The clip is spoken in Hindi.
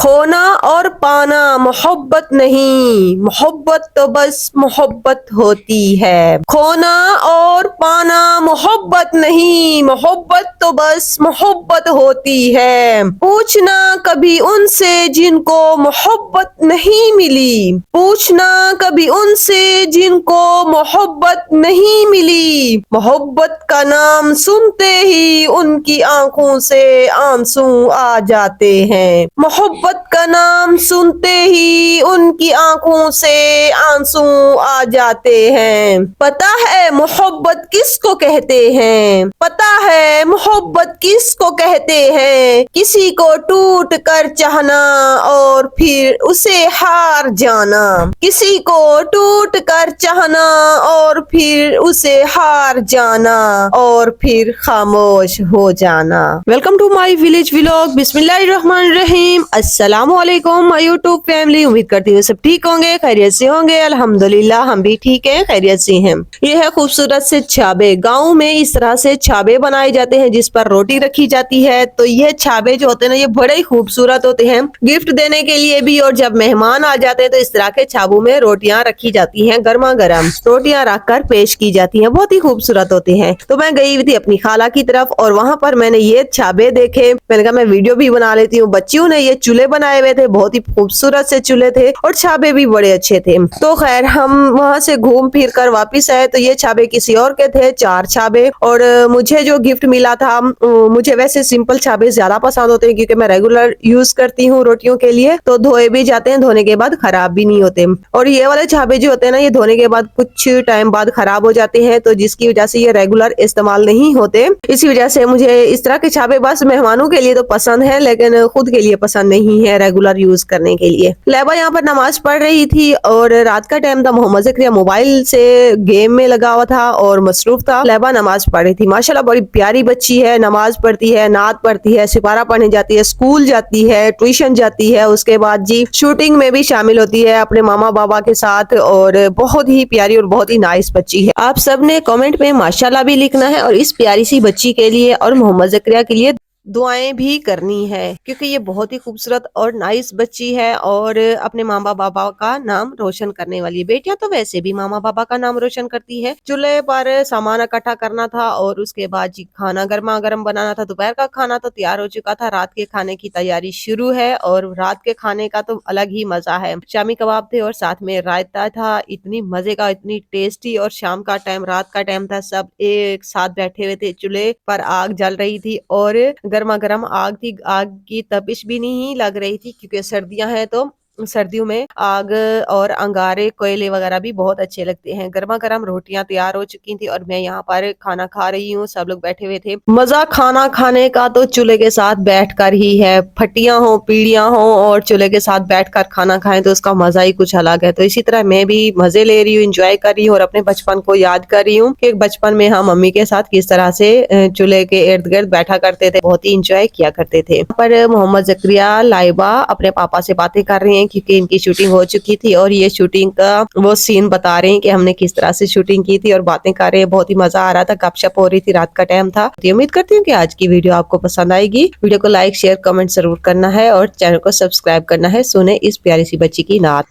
खोना और पाना मोहब्बत नहीं, मोहब्बत तो बस मोहब्बत होती है। खोना और पाना मोहब्बत नहीं, मोहब्बत तो बस मोहब्बत होती है। पूछना कभी उनसे जिनको मोहब्बत नहीं मिली, पूछना कभी उनसे जिनको मोहब्बत नहीं मिली। मोहब्बत का नाम सुनते ही उनकी आंखों से आंसू आ जाते हैं। मोहब्बत का नाम सुनते ही उनकी आंखों से आंसू आ जाते हैं। पता है मोहब्बत किसको कहते हैं, पता है मोहब्बत किसको कहते हैं। किसी को टूट कर चाहना और फिर उसे हार जाना, किसी को टूट कर चाहना और फिर उसे हार जाना और फिर खामोश हो जाना। Welcome to my village vlog. बिस्मिल्लाहिर्रहमानिर्रहीम। अस्सलामुअलैकुम माय यूट्यूब फैमिली। उम्मीद करती हूँ सब ठीक होंगे, खैरियत से होंगे। अल्हम्दुलिल्लाह हम भी ठीक हैं, खैरियत से हैं। ये है खूबसूरत से छाबे। गाँव में इस तरह से छाबे बनाए जाते हैं जिस पर रोटी रखी जाती है। तो ये छाबे जो होते हैं ना, ये बड़े ही खूबसूरत होते हैं गिफ्ट देने के लिए भी। और जब मेहमान आ जाते हैं तो इस तरह के छाबों में रोटियां रखी जाती हैं, गर्मा गर्म रोटियां रखकर पेश की जाती हैं, बहुत ही खूबसूरत होते हैं। तो मैं गई हुई थी अपनी खाला की तरफ और वहां पर मैंने ये छाबे देखे। मैंने कहा मैं वीडियो भी बना लेती हूँ। बच्चियों ने ये चूल्हे बनाए हुए थे, बहुत ही खूबसूरत से चूल्हे थे और छाबे भी बड़े अच्छे थे। तो खैर हम वहां से घूम फिर कर वापिस आए तो ये छाबे किसी और के थे, 4 छाबे। और मुझे जो गिफ्ट मिला था, मुझे वैसे सिंपल छाबे ज्यादा पसंद होते हैं क्योंकि मैं रेगुलर यूज करती हूँ रोटियों के लिए। तो धोए भी जाते हैं, धोने के बाद खराब भी नहीं होते। और ये वाले छाबे जो होते हैं ना, ये धोने के बाद कुछ टाइम बाद खराब हो जाते हैं, तो जिसकी वजह से ये रेगुलर इस्तेमाल नहीं होते। इसी वजह से मुझे इस तरह के छाबे बस मेहमानों के लिए तो पसंद है, लेकिन खुद के लिए पसंद नहीं है रेगुलर यूज करने के लिए। लैबा यहाँ पर नमाज पढ़ रही थी और रात का टाइम था। मोहम्मद ज़करिया मोबाइल से गेम में लगा हुआ था और मसरूफ था। लैबा नमाज पढ़ रही थी। माशाल्लाह बड़ी प्यारी बच्ची है, नमाज पढ़ती है, नात पढ़ती है, सिपारा पढ़ने जाती है, स्कूल जाती है, ट्यूशन जाती है। उसके बाद जी शूटिंग में भी शामिल होती है अपने मामा बाबा के साथ। और बहुत ही प्यारी और बहुत ही नाइस बच्ची है। आप सब ने कमेंट में माशाल्लाह भी लिखना है और इस प्यारी सी बच्ची के लिए और मोहम्मद ज़करिया के लिए दुआएं भी करनी है क्योंकि ये बहुत ही खूबसूरत और नाइस बच्ची है और अपने मामा बाबा का नाम रोशन करने वाली है। बेटियां तो वैसे भी मामा बाबा का नाम रोशन करती है। चूल्हे पर सामान इकट्ठा करना था और उसके बाद जी खाना गर्मा गर्म बनाना था। दोपहर का खाना तो तैयार हो चुका था, रात के खाने की तैयारी शुरू है। और रात के खाने का तो अलग ही मजा है। शामी कबाब थे और साथ में रायता था, इतनी मजे का, इतनी टेस्टी। और शाम का टाइम, रात का टाइम था, सब एक साथ बैठे हुए थे, चूल्हे पर आग जल रही थी और गर्मा गर्म आग थी। आग की तपिश भी नहीं लग रही थी क्योंकि सर्दियां हैं तो सर्दियों में आग और अंगारे कोयले वगैरह भी बहुत अच्छे लगते हैं। गर्मा गर्म रोटियां तैयार हो चुकी थी और मैं यहाँ पर खाना खा रही हूँ। सब लोग बैठे हुए थे। मजा खाना खाने का तो चूल्हे के साथ बैठकर ही है। फटियां हो, पीढ़ियां हो और चूल्हे के साथ बैठकर खाना खाएं तो उसका मजा ही कुछ अलग है। तो इसी तरह मैं भी मजे ले रही हूँ, इंजॉय कर रही हूँ और अपने बचपन को याद कर रही हूँ कि बचपन में हम मम्मी के साथ किस तरह से चूल्हे के इर्द गिर्द बैठा करते थे, बहुत ही इंजॉय किया करते थे। पर मोहम्मद ज़करिया लाइबा अपने पापा से बातें कर रहे हैं क्योंकि इनकी शूटिंग हो चुकी थी और ये शूटिंग का वो सीन बता रहे हैं कि हमने किस तरह से शूटिंग की थी और बातें कर रहे हैं। बहुत ही मजा आ रहा था, गपशप हो रही थी, रात का टाइम था। तो उम्मीद करती हूँ कि आज की वीडियो आपको पसंद आएगी। वीडियो को लाइक शेयर कमेंट जरूर करना है और चैनल को सब्सक्राइब करना है। सुने इस प्यारी सी बच्ची की नात।